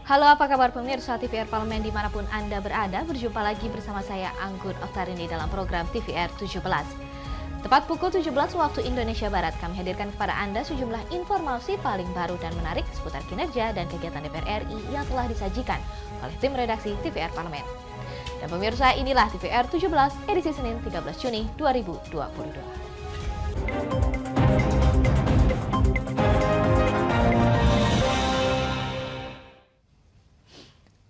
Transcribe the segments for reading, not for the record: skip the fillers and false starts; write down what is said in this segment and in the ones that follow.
Halo, apa kabar pemirsa TVR Parlemen dimanapun Anda berada? Berjumpa lagi bersama saya Anggun Oktarini dalam program TVR 17. Tepat pukul 17 waktu Indonesia Barat, kami hadirkan kepada Anda sejumlah informasi paling baru dan menarik seputar kinerja dan kegiatan DPR RI yang telah disajikan oleh tim redaksi TVR Parlemen. Dan pemirsa, inilah TVR 17 edisi Senin 13 Juni 2022.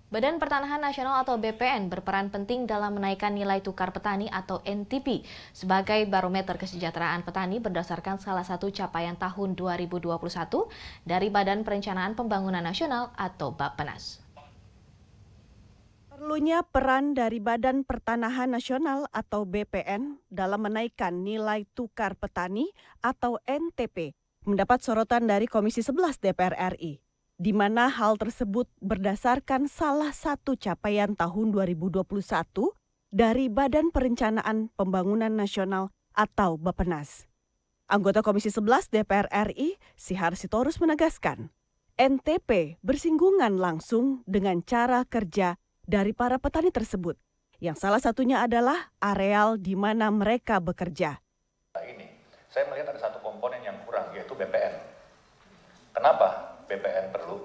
Badan Pertanahan Nasional atau BPN berperan penting dalam menaikkan nilai tukar petani atau NTP sebagai barometer kesejahteraan petani berdasarkan salah satu capaian tahun 2021 dari Badan Perencanaan Pembangunan Nasional atau Bappenas. Perlunya peran dari Badan Pertanahan Nasional atau BPN dalam menaikkan nilai tukar petani atau NTP mendapat sorotan dari Komisi 11 DPR RI, di mana hal tersebut berdasarkan salah satu capaian tahun 2021 dari Badan Perencanaan Pembangunan Nasional atau Bappenas. Anggota Komisi 11 DPR RI, Sihar Sitorus menegaskan, NTP bersinggungan langsung dengan cara kerja dari para petani tersebut, yang salah satunya adalah areal di mana mereka bekerja. Ini, saya melihat ada satu komponen yang kurang, yaitu BPN. Kenapa BPN perlu?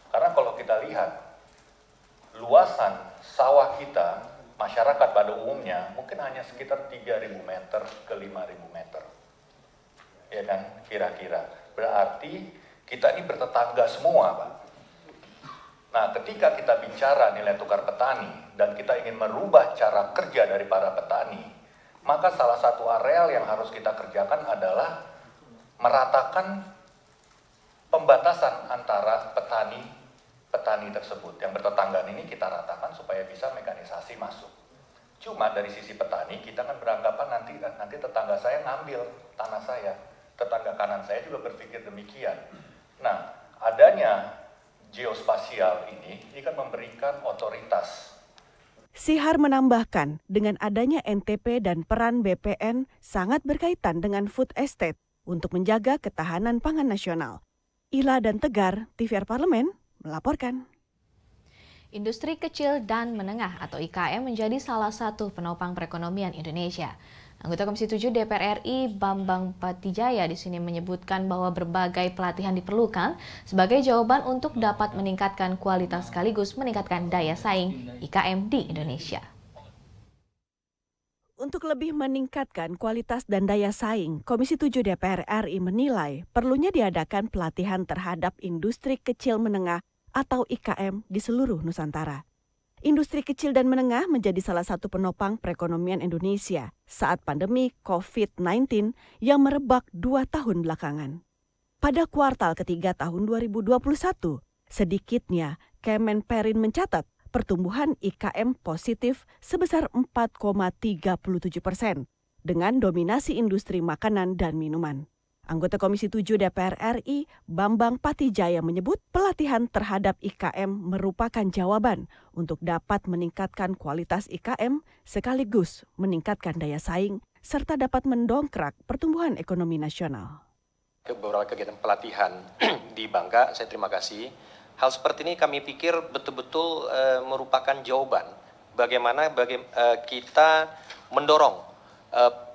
Karena kalau kita lihat luasan sawah kita, masyarakat pada umumnya mungkin hanya sekitar 3.000 meter ke 5.000 meter. Ya kan, kira-kira. Berarti kita ini bertetangga semua, Pak. Nah, ketika kita bicara nilai tukar petani dan kita ingin merubah cara kerja dari para petani, maka salah satu areal yang harus kita kerjakan adalah meratakan pembatasan antara petani tersebut. Yang bertetanggaan ini kita ratakan supaya bisa mekanisasi masuk. Cuma dari sisi petani kita kan beranggapan nanti tetangga saya ngambil tanah saya. Tetangga kanan saya juga berpikir demikian. Nah, adanya geospasial ini kan memberikan otoritas. Sihar menambahkan, dengan adanya NTP dan peran BPN sangat berkaitan dengan food estate untuk menjaga ketahanan pangan nasional. Ila dan Tegar, TVR Parlemen, melaporkan. Industri kecil dan menengah atau IKM menjadi salah satu penopang perekonomian Indonesia. Anggota Komisi 7 DPR RI Bambang Patijaya di sini menyebutkan bahwa berbagai pelatihan diperlukan sebagai jawaban untuk dapat meningkatkan kualitas sekaligus meningkatkan daya saing IKM di Indonesia. Untuk lebih meningkatkan kualitas dan daya saing, Komisi 7 DPR RI menilai perlunya diadakan pelatihan terhadap industri kecil menengah atau IKM di seluruh Nusantara. Industri kecil dan menengah menjadi salah satu penopang perekonomian Indonesia saat pandemi COVID-19 yang merebak 2 tahun belakangan. Pada kuartal ketiga tahun 2021, sedikitnya Kemenperin mencatat pertumbuhan IKM positif sebesar 4,37% dengan dominasi industri makanan dan minuman. Anggota Komisi 7 DPR RI, Bambang Patijaya menyebut pelatihan terhadap IKM merupakan jawaban untuk dapat meningkatkan kualitas IKM sekaligus meningkatkan daya saing serta dapat mendongkrak pertumbuhan ekonomi nasional. Beberapa kegiatan pelatihan di Bangka, saya terima kasih. Hal seperti ini kami pikir betul-betul merupakan jawaban bagaimana kita mendorong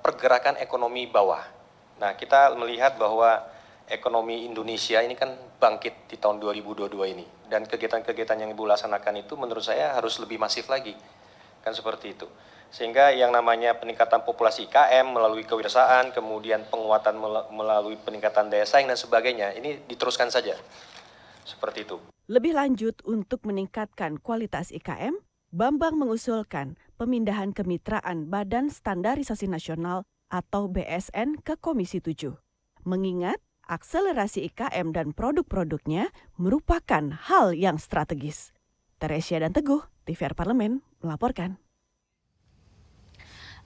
pergerakan ekonomi bawah. Nah, kita melihat bahwa ekonomi Indonesia ini kan bangkit di tahun 2022 ini. Dan kegiatan-kegiatan yang Ibu laksanakan itu menurut saya harus lebih masif lagi. Kan seperti itu. Sehingga yang namanya peningkatan populasi IKM melalui kewirausahaan, kemudian penguatan melalui peningkatan daya saing dan sebagainya, ini diteruskan saja. Seperti itu. Lebih lanjut, untuk meningkatkan kualitas IKM, Bambang mengusulkan pemindahan kemitraan Badan Standarisasi Nasional atau BSN ke Komisi 7. Mengingat akselerasi IKM dan produk-produknya merupakan hal yang strategis. Teresia dan Teguh, TVR Parlemen, melaporkan.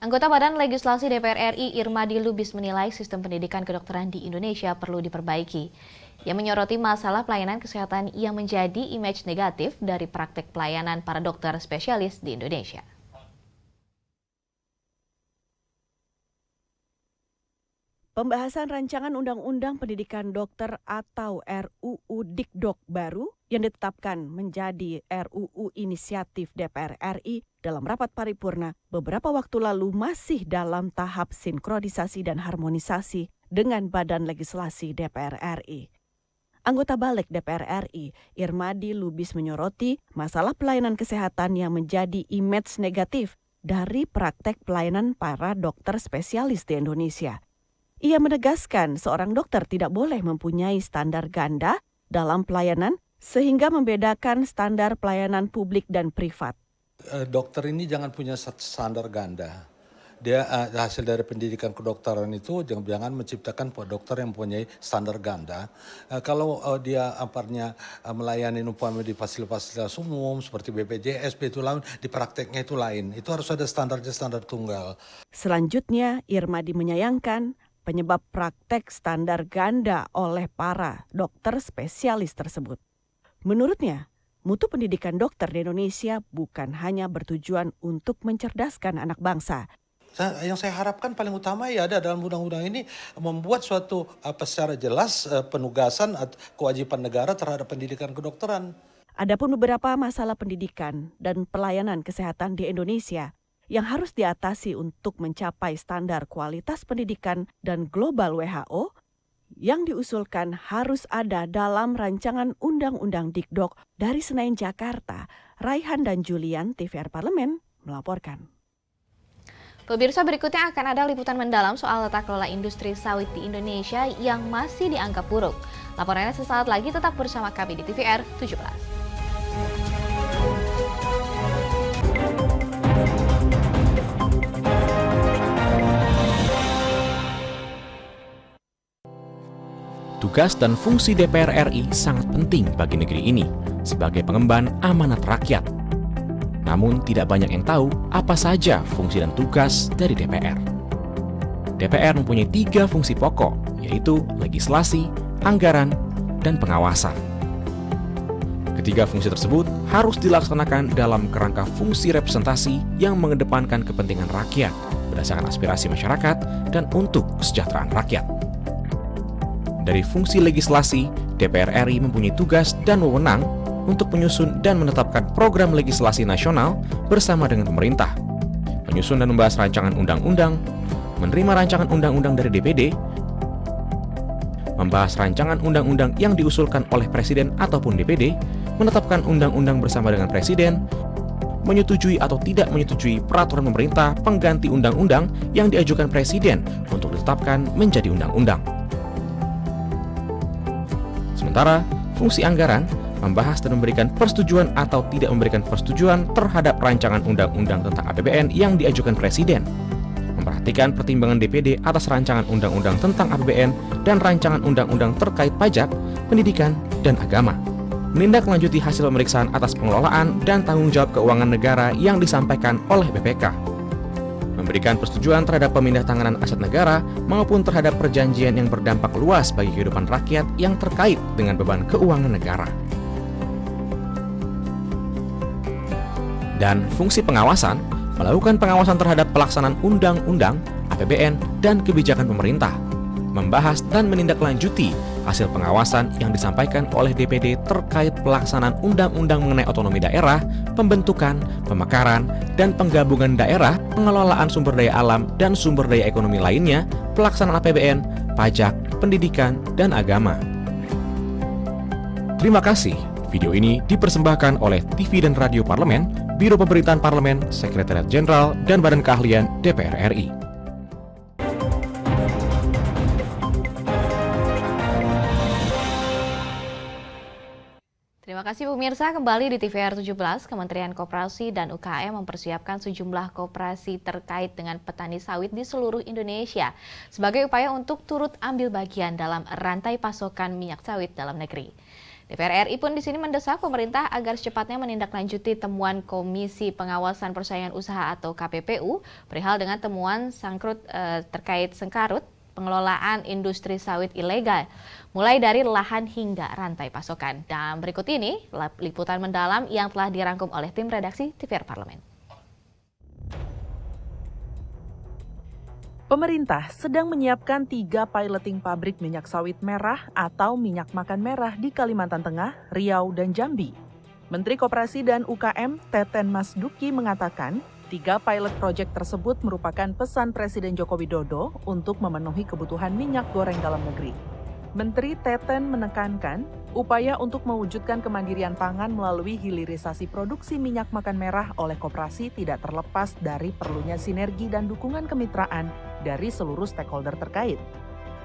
Anggota Badan Legislasi DPR RI Irmadi Lubis menilai sistem pendidikan kedokteran di Indonesia perlu diperbaiki. Ia menyoroti masalah pelayanan kesehatan yang menjadi image negatif dari praktek pelayanan para dokter spesialis di Indonesia. Pembahasan rancangan Undang-Undang Pendidikan Dokter atau RUU Dikdok baru yang ditetapkan menjadi RUU Inisiatif DPR RI dalam rapat paripurna beberapa waktu lalu masih dalam tahap sinkronisasi dan harmonisasi dengan Badan Legislasi DPR RI. Anggota Balik DPR RI, Irmadi Lubis menyoroti masalah pelayanan kesehatan yang menjadi image negatif dari praktek pelayanan para dokter spesialis di Indonesia. Ia menegaskan seorang dokter tidak boleh mempunyai standar ganda dalam pelayanan sehingga membedakan standar pelayanan publik dan privat. Dokter ini jangan punya standar ganda. Dia hasil dari pendidikan kedokteran itu jangan menciptakan dokter yang mempunyai standar ganda. Kalau dia melayani umpamanya di fasilitas umum seperti BPJS, itu lain, di prakteknya itu lain. Itu harus ada standar tunggal. Selanjutnya, Irmadi menyayangkan penyebab praktek standar ganda oleh para dokter spesialis tersebut. Menurutnya, mutu pendidikan dokter di Indonesia bukan hanya bertujuan untuk mencerdaskan anak bangsa. Yang saya harapkan paling utama ya ada dalam undang-undang ini membuat suatu secara jelas penugasan kewajiban negara terhadap pendidikan kedokteran. Adapun beberapa masalah pendidikan dan pelayanan kesehatan di Indonesia yang harus diatasi untuk mencapai standar kualitas pendidikan dan global WHO yang diusulkan harus ada dalam rancangan Undang-Undang Dikdok. Dari Senayan, Jakarta, Raihan dan Julian, TVR Parlemen melaporkan. Pemirsa, berikutnya akan ada liputan mendalam soal tata kelola industri sawit di Indonesia yang masih dianggap buruk. Laporannya sesaat lagi, tetap bersama kami di TVR 17. Tugas dan fungsi DPR RI sangat penting bagi negeri ini sebagai pengemban amanat rakyat. Namun tidak banyak yang tahu apa saja fungsi dan tugas dari DPR. DPR mempunyai 3 fungsi pokok, yaitu legislasi, anggaran, dan pengawasan. Ketiga fungsi tersebut harus dilaksanakan dalam kerangka fungsi representasi yang mengedepankan kepentingan rakyat berdasarkan aspirasi masyarakat dan untuk kesejahteraan rakyat. Dari fungsi legislasi, DPR RI mempunyai tugas dan wewenang untuk menyusun dan menetapkan program legislasi nasional bersama dengan pemerintah, menyusun dan membahas rancangan undang-undang, menerima rancangan undang-undang dari DPD, membahas rancangan undang-undang yang diusulkan oleh Presiden ataupun DPD, menetapkan undang-undang bersama dengan Presiden, menyetujui atau tidak menyetujui peraturan pemerintah pengganti undang-undang yang diajukan Presiden untuk ditetapkan menjadi undang-undang. Sementara, fungsi anggaran membahas dan memberikan persetujuan atau tidak memberikan persetujuan terhadap rancangan undang-undang tentang APBN yang diajukan Presiden, memperhatikan pertimbangan DPD atas rancangan undang-undang tentang APBN dan rancangan undang-undang terkait pajak, pendidikan, dan agama, menindaklanjuti hasil pemeriksaan atas pengelolaan dan tanggung jawab keuangan negara yang disampaikan oleh BPK, memberikan persetujuan terhadap pemindahantanganan aset negara maupun terhadap perjanjian yang berdampak luas bagi kehidupan rakyat yang terkait dengan beban keuangan negara. Dan fungsi pengawasan, melakukan pengawasan terhadap pelaksanaan undang-undang, APBN, dan kebijakan pemerintah, membahas dan menindaklanjuti hasil pengawasan yang disampaikan oleh DPD terkait pelaksanaan undang-undang mengenai otonomi daerah, pembentukan, pemekaran, dan penggabungan daerah, pengelolaan sumber daya alam dan sumber daya ekonomi lainnya, pelaksanaan APBN, pajak, pendidikan, dan agama. Terima kasih. Video ini dipersembahkan oleh TV dan Radio Parlemen, Biro Pemerintahan Parlemen, Sekretariat Jenderal, dan Badan Keahlian DPR RI. Terima kasih pemirsa, kembali di TVR 17, Kementerian Koperasi dan UKM mempersiapkan sejumlah koperasi terkait dengan petani sawit di seluruh Indonesia sebagai upaya untuk turut ambil bagian dalam rantai pasokan minyak sawit dalam negeri. DPR RI pun di sini mendesak pemerintah agar secepatnya menindaklanjuti temuan Komisi Pengawasan Persaingan Usaha atau KPPU perihal dengan temuan terkait sengkarut pengelolaan industri sawit ilegal, mulai dari lahan hingga rantai pasokan. Dan berikut ini liputan mendalam yang telah dirangkum oleh tim redaksi TVR Parlemen. Pemerintah sedang menyiapkan 3 piloting pabrik minyak sawit merah atau minyak makan merah di Kalimantan Tengah, Riau, dan Jambi. Menteri Koperasi dan UKM Teten Mas Duki mengatakan, 3 pilot project tersebut merupakan pesan Presiden Joko Widodo untuk memenuhi kebutuhan minyak goreng dalam negeri. Menteri Teten menekankan, upaya untuk mewujudkan kemandirian pangan melalui hilirisasi produksi minyak makan merah oleh koperasi tidak terlepas dari perlunya sinergi dan dukungan kemitraan dari seluruh stakeholder terkait.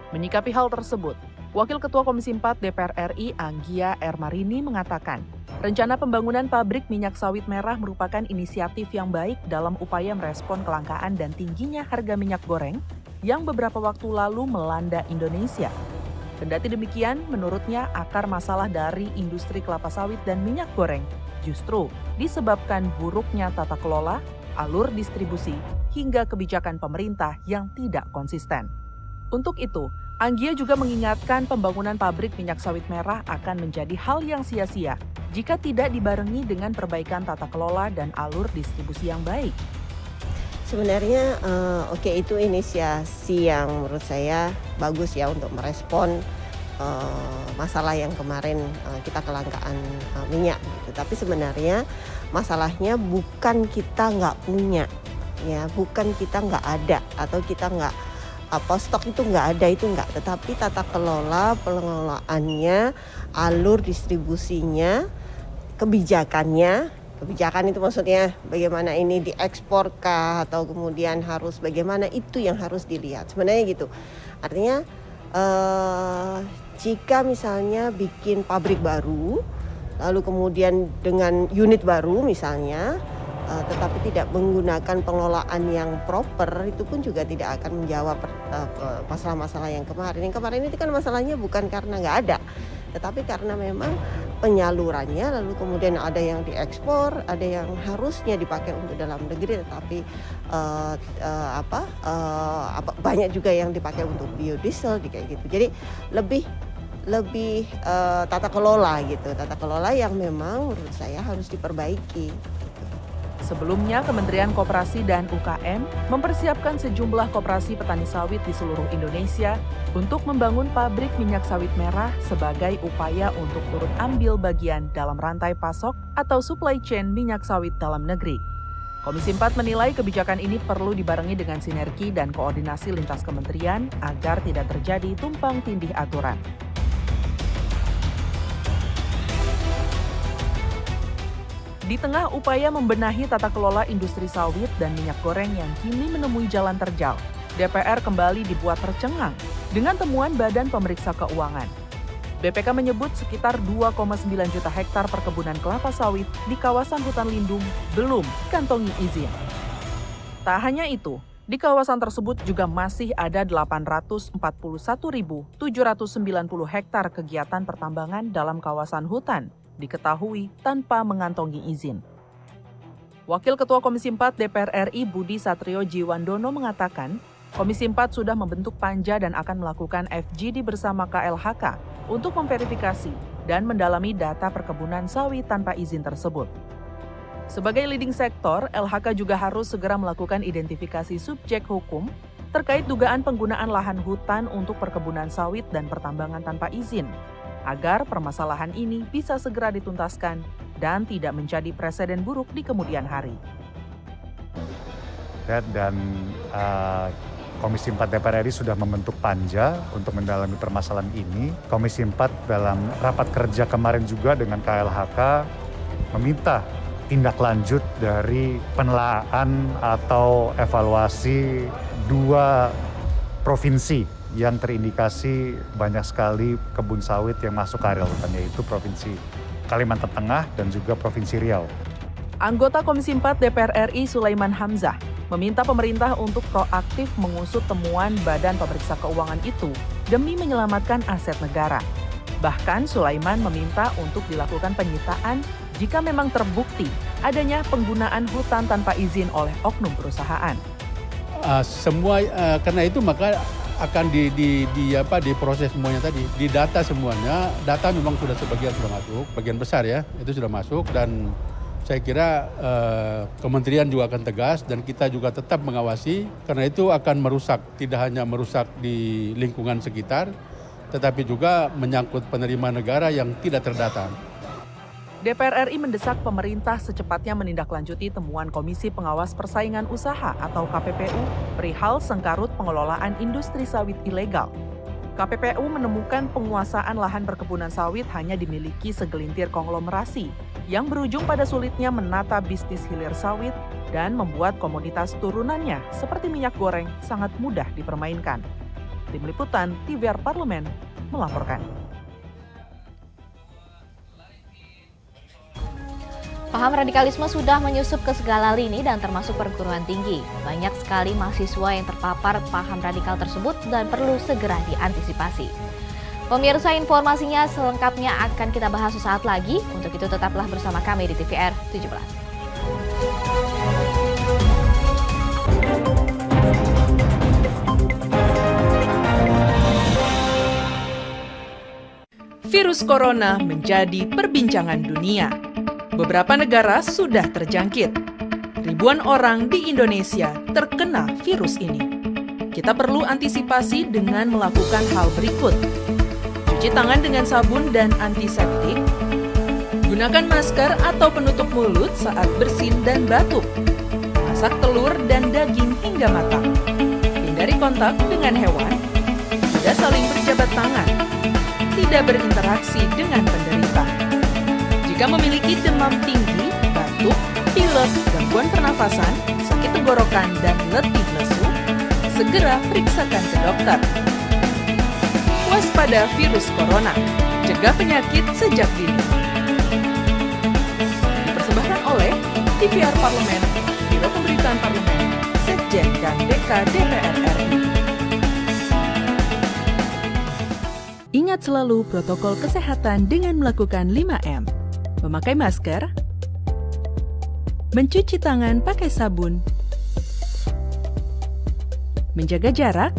Menyikapi hal tersebut, Wakil Ketua Komisi 4 DPR RI Anggia Ermarini mengatakan, rencana pembangunan pabrik minyak sawit merah merupakan inisiatif yang baik dalam upaya merespon kelangkaan dan tingginya harga minyak goreng yang beberapa waktu lalu melanda Indonesia. Kendati demikian, menurutnya akar masalah dari industri kelapa sawit dan minyak goreng justru disebabkan buruknya tata kelola, alur distribusi, hingga kebijakan pemerintah yang tidak konsisten. Untuk itu, Anggia juga mengingatkan pembangunan pabrik minyak sawit merah akan menjadi hal yang sia-sia jika tidak dibarengi dengan perbaikan tata kelola dan alur distribusi yang baik. Sebenarnya itu inisiasi yang menurut saya bagus ya untuk merespon masalah yang kemarin kita kelangkaan minyak gitu. Tapi sebenarnya masalahnya bukan kita nggak punya, ya, bukan kita nggak ada atau kita nggak stok itu nggak ada, itu nggak. Tetapi tata kelola, pengelolaannya, alur distribusinya, kebijakannya. Kebijakan itu maksudnya bagaimana ini diekspor kah atau kemudian harus bagaimana, itu yang harus dilihat. Sebenarnya gitu. Artinya jika misalnya bikin pabrik baru, lalu kemudian dengan unit baru misalnya, tetapi tidak menggunakan pengelolaan yang proper, itu pun juga tidak akan menjawab masalah-masalah yang kemarin. Yang kemarin itu kan masalahnya bukan karena nggak ada, tetapi karena memang penyalurannya, lalu kemudian ada yang diekspor, ada yang harusnya dipakai untuk dalam negeri, tetapi banyak juga yang dipakai untuk biodiesel kayak gitu. Jadi lebih tata kelola gitu, tata kelola yang memang menurut saya harus diperbaiki. Sebelumnya, Kementerian Koperasi dan UKM mempersiapkan sejumlah koperasi petani sawit di seluruh Indonesia untuk membangun pabrik minyak sawit merah sebagai upaya untuk turut ambil bagian dalam rantai pasok atau supply chain minyak sawit dalam negeri. Komisi 4 menilai kebijakan ini perlu dibarengi dengan sinergi dan koordinasi lintas kementerian agar tidak terjadi tumpang tindih aturan. Di tengah upaya membenahi tata kelola industri sawit dan minyak goreng yang kini menemui jalan terjal, DPR kembali dibuat tercengang dengan temuan Badan Pemeriksa Keuangan. BPK menyebut sekitar 2,9 juta hektar perkebunan kelapa sawit di kawasan hutan lindung belum kantongi izin. Tak hanya itu, di kawasan tersebut juga masih ada 841.790 hektar kegiatan pertambangan dalam kawasan hutan, diketahui tanpa mengantongi izin. Wakil Ketua Komisi 4 DPR RI Budi Satrio Jiwandono mengatakan, Komisi 4 sudah membentuk panja dan akan melakukan FGD bersama KLHK untuk memverifikasi dan mendalami data perkebunan sawit tanpa izin tersebut. Sebagai leading sektor, LHK juga harus segera melakukan identifikasi subjek hukum terkait dugaan penggunaan lahan hutan untuk perkebunan sawit dan pertambangan tanpa izin, agar permasalahan ini bisa segera dituntaskan dan tidak menjadi presiden buruk di kemudian hari. Dan Komisi 4 DPR RI sudah membentuk panja untuk mendalami permasalahan ini. Komisi 4 dalam rapat kerja kemarin juga dengan KLHK meminta tindak lanjut dari penelaahan atau evaluasi 2 provinsi yang terindikasi banyak sekali kebun sawit yang masuk ke area hutan, yaitu Provinsi Kalimantan Tengah dan juga Provinsi Riau. Anggota Komisi 4 DPR RI Sulaiman Hamzah meminta pemerintah untuk proaktif mengusut temuan Badan Pemeriksa Keuangan itu demi menyelamatkan aset negara. Bahkan Sulaiman meminta untuk dilakukan penyitaan jika memang terbukti adanya penggunaan hutan tanpa izin oleh oknum perusahaan. Karena itu maka akan diproses semuanya tadi, didata semuanya. Data memang sebagian sudah masuk, bagian besar ya, itu sudah masuk, dan saya kira kementerian juga akan tegas dan kita juga tetap mengawasi karena itu akan merusak, tidak hanya merusak di lingkungan sekitar, tetapi juga menyangkut penerima negara yang tidak terdata. DPR RI mendesak pemerintah secepatnya menindaklanjuti temuan Komisi Pengawas Persaingan Usaha atau KPPU perihal sengkarut pengelolaan industri sawit ilegal. KPPU menemukan penguasaan lahan perkebunan sawit hanya dimiliki segelintir konglomerasi yang berujung pada sulitnya menata bisnis hilir sawit dan membuat komoditas turunannya seperti minyak goreng sangat mudah dipermainkan. Tim Liputan TVR Parlemen melaporkan. Paham radikalisme sudah menyusup ke segala lini dan termasuk perguruan tinggi. Banyak sekali mahasiswa yang terpapar paham radikal tersebut dan perlu segera diantisipasi. Pemirsa, informasinya selengkapnya akan kita bahas sesaat lagi. Untuk itu tetaplah bersama kami di TVR 17. Virus corona menjadi perbincangan dunia. Beberapa negara sudah terjangkit. Ribuan orang di Indonesia terkena virus ini. Kita perlu antisipasi dengan melakukan hal berikut. Cuci tangan dengan sabun dan antiseptik. Gunakan masker atau penutup mulut saat bersin dan batuk. Masak telur dan daging hingga matang. Hindari kontak dengan hewan. Tidak saling berjabat tangan. Tidak berinteraksi dengan penderita. Jika memiliki demam tinggi, batuk, pilek, gangguan pernafasan, sakit tenggorokan, dan letih lesu, segera periksakan ke dokter. Waspada virus corona, cegah penyakit sejak dini. Dipersembahkan oleh TVR Parlemen, Biro Pemberitaan Parlemen, Sekjen dan DK DPR RI. Ingat selalu protokol kesehatan dengan melakukan 5M. Memakai masker, mencuci tangan pakai sabun, menjaga jarak,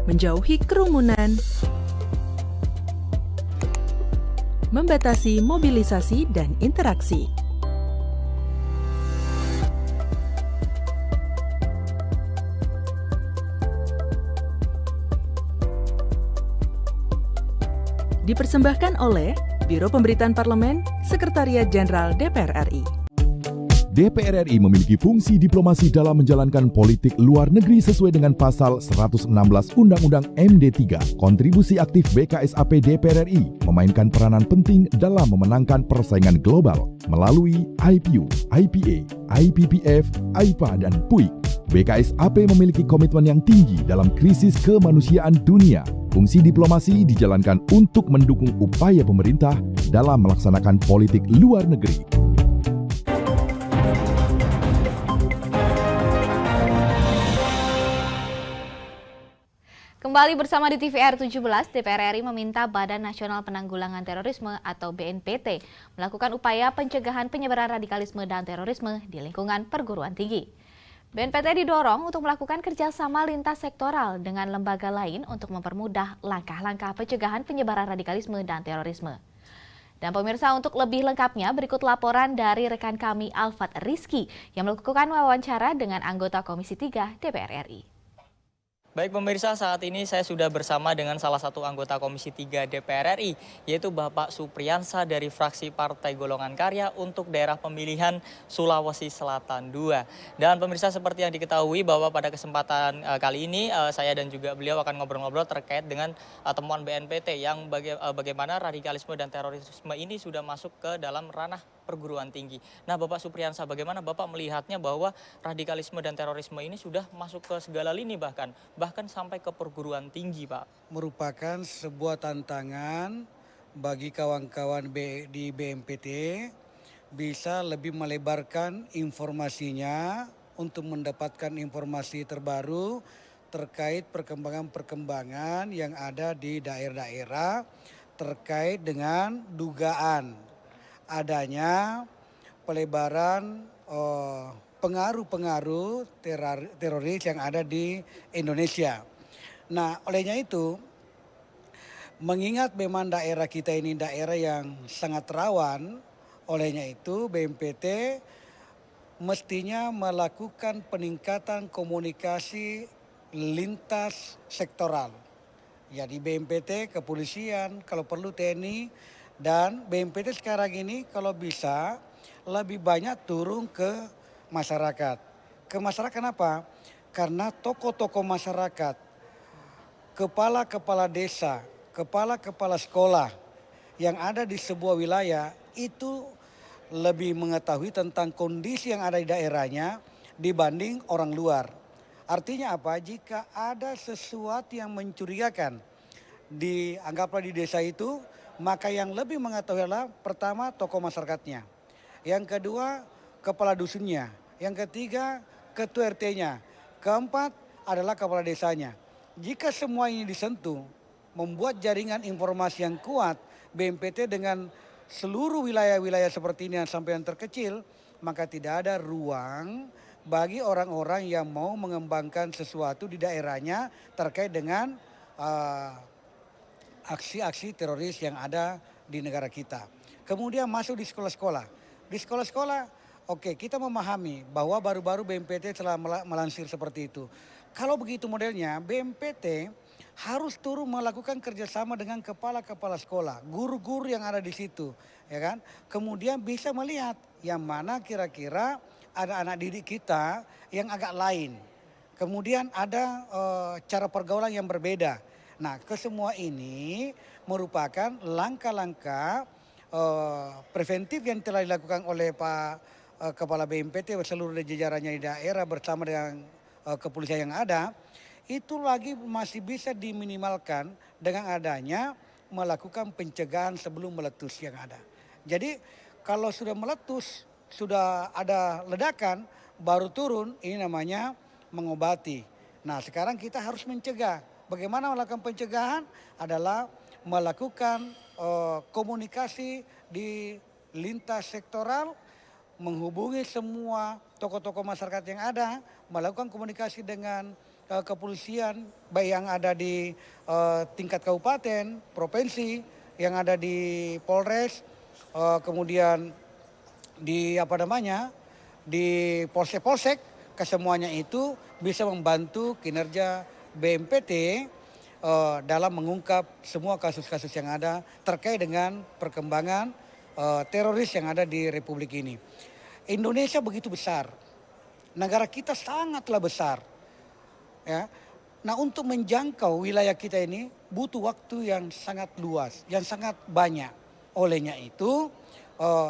menjauhi kerumunan, membatasi mobilisasi dan interaksi. Dipersembahkan oleh Biro Pemberitaan Parlemen, Sekretariat Jenderal DPR RI. DPR RI memiliki fungsi diplomasi dalam menjalankan politik luar negeri sesuai dengan pasal 116 Undang-Undang MD3. Kontribusi aktif BKSAP DPR RI memainkan peranan penting dalam memenangkan persaingan global melalui IPU, IPA, IPPF, IPA, dan PUIK. BKSAP memiliki komitmen yang tinggi dalam krisis kemanusiaan dunia. Fungsi diplomasi dijalankan untuk mendukung upaya pemerintah dalam melaksanakan politik luar negeri. Kembali bersama di TVR 17, DPR RI meminta Badan Nasional Penanggulangan Terorisme atau BNPT melakukan upaya pencegahan penyebaran radikalisme dan terorisme di lingkungan perguruan tinggi. BNPT didorong untuk melakukan kerjasama lintas sektoral dengan lembaga lain untuk mempermudah langkah-langkah pencegahan penyebaran radikalisme dan terorisme. Dan pemirsa, untuk lebih lengkapnya berikut laporan dari rekan kami Alfat Rizky yang melakukan wawancara dengan anggota Komisi 3 DPR RI. Baik pemirsa, saat ini saya sudah bersama dengan salah satu anggota Komisi 3 DPR RI, yaitu Bapak Supriyansa dari fraksi Partai Golongan Karya untuk daerah pemilihan Sulawesi Selatan 2. Dan pemirsa, seperti yang diketahui bahwa pada kesempatan kali ini saya dan juga beliau akan ngobrol-ngobrol terkait dengan temuan BNPT yang bagaimana radikalisme dan terorisme ini sudah masuk ke dalam ranah perguruan tinggi. Nah, Bapak Supriyansa, bagaimana Bapak melihatnya bahwa radikalisme dan terorisme ini sudah masuk ke segala lini bahkan sampai ke perguruan tinggi, Pak? Merupakan sebuah tantangan bagi kawan-kawan di BNPT bisa lebih melebarkan informasinya untuk mendapatkan informasi terbaru terkait perkembangan-perkembangan yang ada di daerah-daerah terkait dengan dugaan adanya pelebaran pengaruh-pengaruh teroris yang ada di Indonesia. Nah, olehnya itu Mengingat memang daerah kita ini daerah yang sangat rawan, olehnya itu BNPT mestinya melakukan peningkatan komunikasi lintas sektoral. Ya di BNPT, kepolisian, kalau perlu TNI, dan BNPT sekarang ini kalau bisa lebih banyak turun ke masyarakat. Ke masyarakat apa? Karena tokoh-tokoh masyarakat, kepala-kepala desa, kepala-kepala sekolah yang ada di sebuah wilayah itu lebih mengetahui tentang kondisi yang ada di daerahnya dibanding orang luar. Artinya apa? Jika ada sesuatu yang mencurigakan anggaplah di desa itu, maka yang lebih mengetahui adalah pertama tokoh masyarakatnya, yang kedua kepala dusunnya, yang ketiga ketua RT-nya, keempat adalah kepala desanya. Jika semua ini disentuh, membuat jaringan informasi yang kuat BNPT dengan seluruh wilayah-wilayah seperti ini sampai yang terkecil, maka tidak ada ruang bagi orang-orang yang mau mengembangkan sesuatu di daerahnya terkait dengan aksi-aksi teroris yang ada di negara kita. Kemudian masuk di sekolah-sekolah. Di sekolah-sekolah, oke, kita memahami bahwa baru-baru BNPT telah melansir seperti itu. Kalau begitu modelnya, BNPT harus turun melakukan kerjasama dengan kepala-kepala sekolah, guru-guru yang ada di situ, ya kan? Kemudian bisa melihat yang mana kira-kira ada anak didik kita yang agak lain. Kemudian ada cara pergaulan yang berbeda. Nah, kesemua ini merupakan langkah-langkah preventif yang telah dilakukan oleh Pak Kepala BNPT seluruh jajarannya di daerah bersama dengan kepolisian yang ada. Itu lagi masih bisa diminimalkan dengan adanya melakukan pencegahan sebelum meletus yang ada. Jadi kalau sudah meletus, sudah ada ledakan, baru turun, ini namanya mengobati. Nah sekarang kita harus mencegah. Bagaimana melakukan pencegahan? Adalah melakukan komunikasi di lintas sektoral, menghubungi semua tokoh-tokoh masyarakat yang ada, melakukan komunikasi dengan kepolisian baik yang ada di tingkat kabupaten, provinsi, yang ada di Polres, kemudian di di polsek-polsek, kesemuanya itu bisa membantu kinerja BNPT dalam mengungkap semua kasus-kasus yang ada terkait dengan perkembangan teroris yang ada di Republik ini. Indonesia begitu besar, negara kita sangatlah besar. Ya. Nah untuk menjangkau wilayah kita ini butuh waktu yang sangat luas, yang sangat banyak. Olehnya itu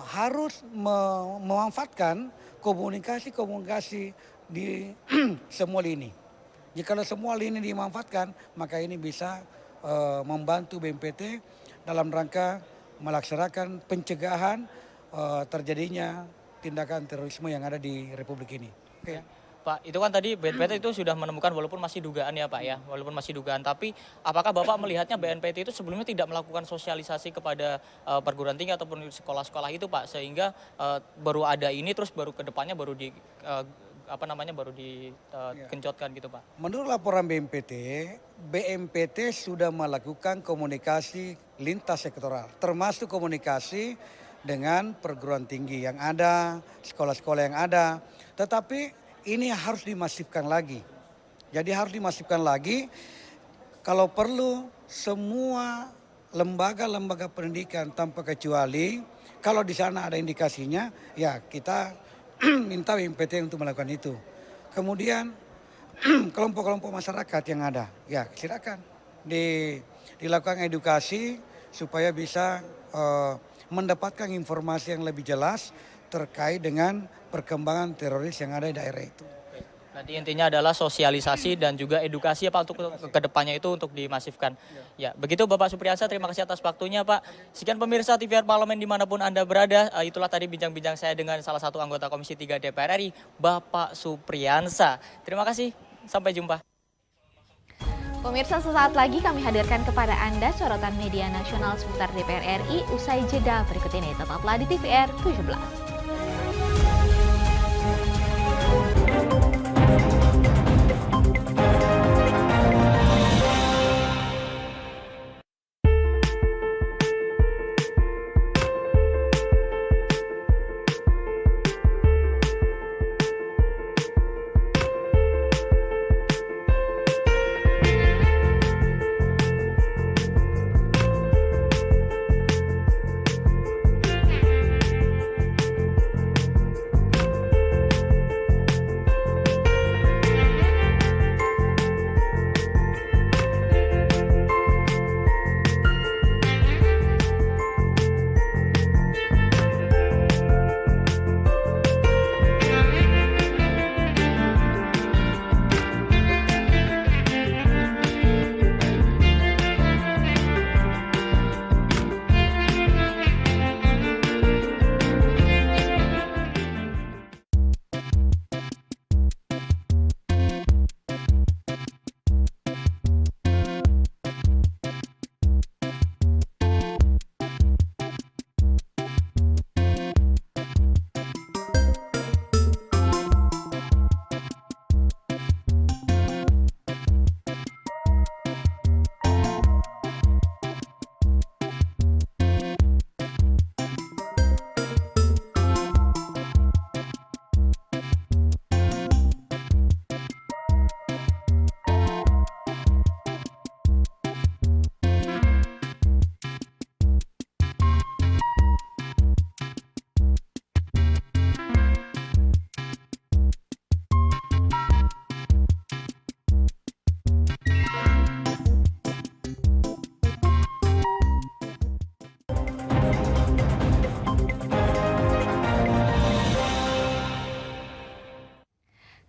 harus memanfaatkan komunikasi di semua lini. Jika semua lini dimanfaatkan, maka ini bisa membantu BNPT dalam rangka melaksanakan pencegahan terjadinya tindakan terorisme yang ada di Republik ini. Oke. Pak, itu kan tadi BNPT itu sudah menemukan walaupun masih dugaan ya Pak ya, walaupun masih dugaan. Tapi apakah Bapak melihatnya BNPT itu sebelumnya tidak melakukan sosialisasi kepada perguruan tinggi ataupun sekolah-sekolah itu Pak, sehingga baru ada ini terus baru ke depannya baru dikencotkan gitu Pak? Menurut laporan BNPT sudah melakukan komunikasi lintas sektoral, termasuk komunikasi dengan perguruan tinggi yang ada, sekolah-sekolah yang ada, tetapi ini harus dimasifkan lagi. Jadi harus dimasifkan lagi, kalau perlu semua lembaga-lembaga pendidikan tanpa kecuali, kalau di sana ada indikasinya, ya kita minta BNPT untuk melakukan itu. Kemudian kelompok-kelompok masyarakat yang ada, ya silakan dilakukan edukasi supaya bisa mendapatkan informasi yang lebih jelas terkait dengan perkembangan teroris yang ada di daerah itu. Nanti intinya adalah sosialisasi dan juga edukasi ya Pak untuk kedepannya itu untuk dimasifkan. Ya, begitu Bapak Supriyansa, terima kasih atas waktunya Pak. Sekian pemirsa TVR Parlemen dimanapun Anda berada, itulah tadi bincang-bincang saya dengan salah satu anggota Komisi 3 DPR RI, Bapak Supriyansa. Terima kasih, sampai jumpa. Pemirsa, sesaat lagi kami hadirkan kepada Anda sorotan media nasional seputar DPR RI usai jeda berikut ini. Tetaplah di TVR 17.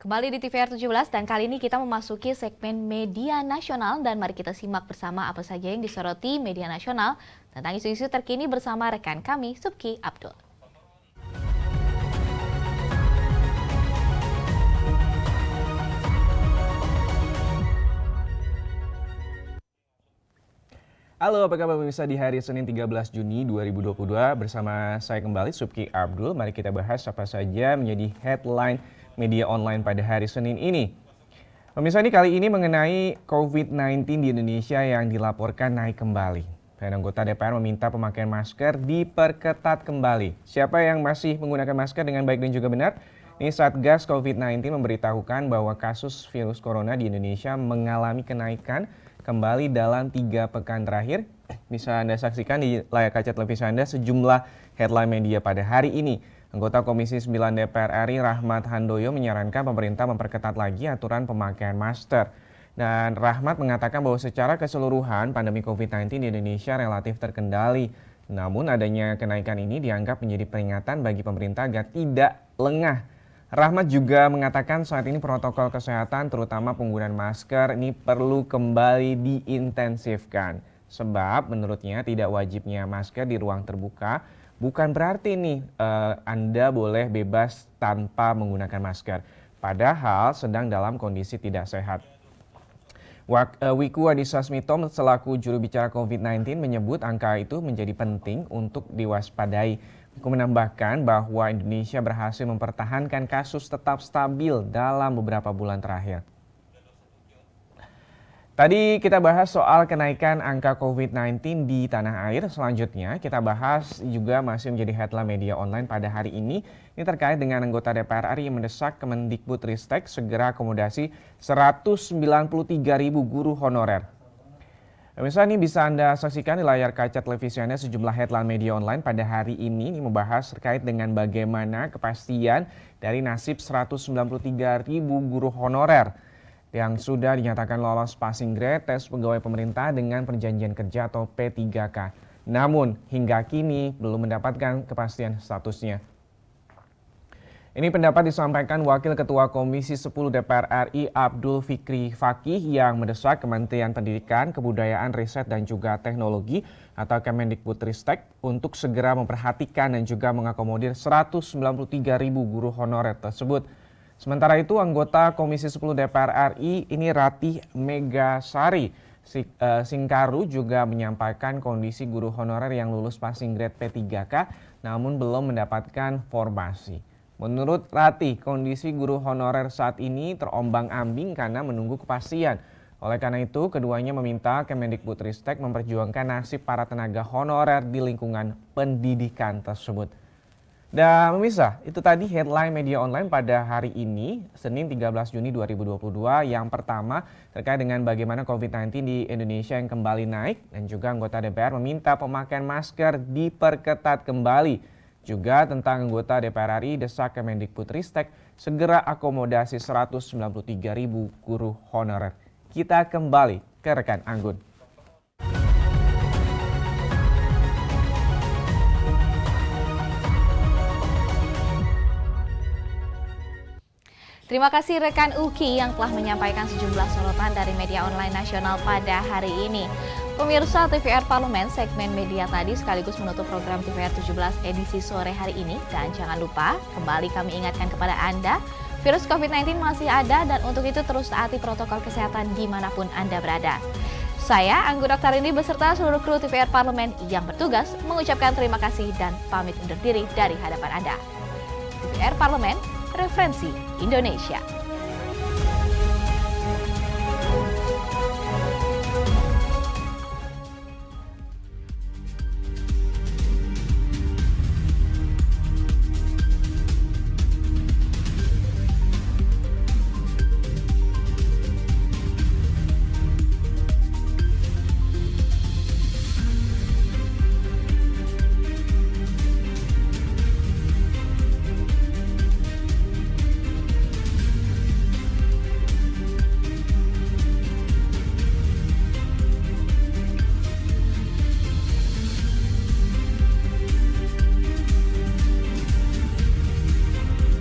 Kembali di TVR 17 dan kali ini kita memasuki segmen media nasional dan mari kita simak bersama apa saja yang disoroti media nasional tentang isu-isu terkini bersama rekan kami Subki Abdul. Halo, apa kabar pemirsa di hari Senin 13 Juni 2022 bersama saya kembali Subki Abdul. Mari kita bahas apa saja menjadi headline media online pada hari Senin ini. Pemirsa, ini kali ini mengenai COVID-19 di Indonesia yang dilaporkan naik kembali. Dan anggota DPR meminta pemakaian masker diperketat kembali. Siapa yang masih menggunakan masker dengan baik dan juga benar? Ini Satgas COVID-19 memberitahukan bahwa kasus virus corona di Indonesia mengalami kenaikan kembali dalam 3 pekan terakhir. Bisa Anda saksikan di layar kaca televisi Anda sejumlah headline media pada hari ini. Anggota Komisi 9 DPR RI Rahmat Handoyo menyarankan pemerintah memperketat lagi aturan pemakaian masker. Dan Rahmat mengatakan bahwa secara keseluruhan pandemi COVID-19 di Indonesia relatif terkendali. Namun adanya kenaikan ini dianggap menjadi peringatan bagi pemerintah agar tidak lengah. Rahmat juga mengatakan saat ini protokol kesehatan terutama penggunaan masker ini perlu kembali diintensifkan. Sebab menurutnya tidak wajibnya masker di ruang terbuka bukan berarti nih Anda boleh bebas tanpa menggunakan masker. Padahal sedang dalam kondisi tidak sehat. Wiku Adhisa Smito selaku juru bicara COVID-19 menyebut angka itu menjadi penting untuk diwaspadai. Wiku menambahkan bahwa Indonesia berhasil mempertahankan kasus tetap stabil dalam beberapa bulan terakhir. Tadi kita bahas soal kenaikan angka COVID-19 di tanah air. Selanjutnya kita bahas juga masih menjadi headline media online pada hari ini. Ini terkait dengan anggota DPR RI yang mendesak Kemendikbudristek segera akomodasi 193.000 guru honorer. Misalnya ini bisa Anda saksikan di layar kaca televisi Anda sejumlah headline media online pada hari ini. Ini membahas terkait dengan bagaimana kepastian dari nasib 193.000 guru honorer yang sudah dinyatakan lolos passing grade tes pegawai pemerintah dengan perjanjian kerja atau P3K. Namun hingga kini belum mendapatkan kepastian statusnya. Ini pendapat disampaikan Wakil Ketua Komisi 10 DPR RI Abdul Fikri Fakih yang mendesak Kementerian Pendidikan, Kebudayaan, Riset dan juga Teknologi atau Kemendikbudristek untuk segera memperhatikan dan juga mengakomodir 193.000 guru honorer tersebut. Sementara itu anggota Komisi 10 DPR RI ini Ratih Megasari Singkaru juga menyampaikan kondisi guru honorer yang lulus passing grade P3K namun belum mendapatkan formasi. Menurut Ratih, kondisi guru honorer saat ini terombang-ambing karena menunggu kepastian. Oleh karena itu, keduanya meminta Kemendikbudristek memperjuangkan nasib para tenaga honorer di lingkungan pendidikan tersebut. Dan pemirsa, itu tadi headline media online pada hari ini, Senin 13 Juni 2022. Yang pertama terkait dengan bagaimana COVID-19 di Indonesia yang kembali naik dan juga anggota DPR meminta pemakaian masker diperketat kembali. Juga tentang anggota DPR RI desak Kemendikbudristek segera akomodasi 193.000 guru honorer. Kita kembali ke rekan Anggun. Terima kasih rekan Uki yang telah menyampaikan sejumlah sorotan dari media online nasional pada hari ini. Pemirsa TVR Parlemen segmen media tadi sekaligus menutup program TVR 17 edisi sore hari ini. Dan jangan lupa, kembali kami ingatkan kepada Anda, virus COVID-19 masih ada dan untuk itu terus taati protokol kesehatan dimanapun Anda berada. Saya, Anggun Oktarini beserta seluruh kru TVR Parlemen yang bertugas mengucapkan terima kasih dan pamit undur diri dari hadapan Anda. TVR Parlemen, referensi Indonesia.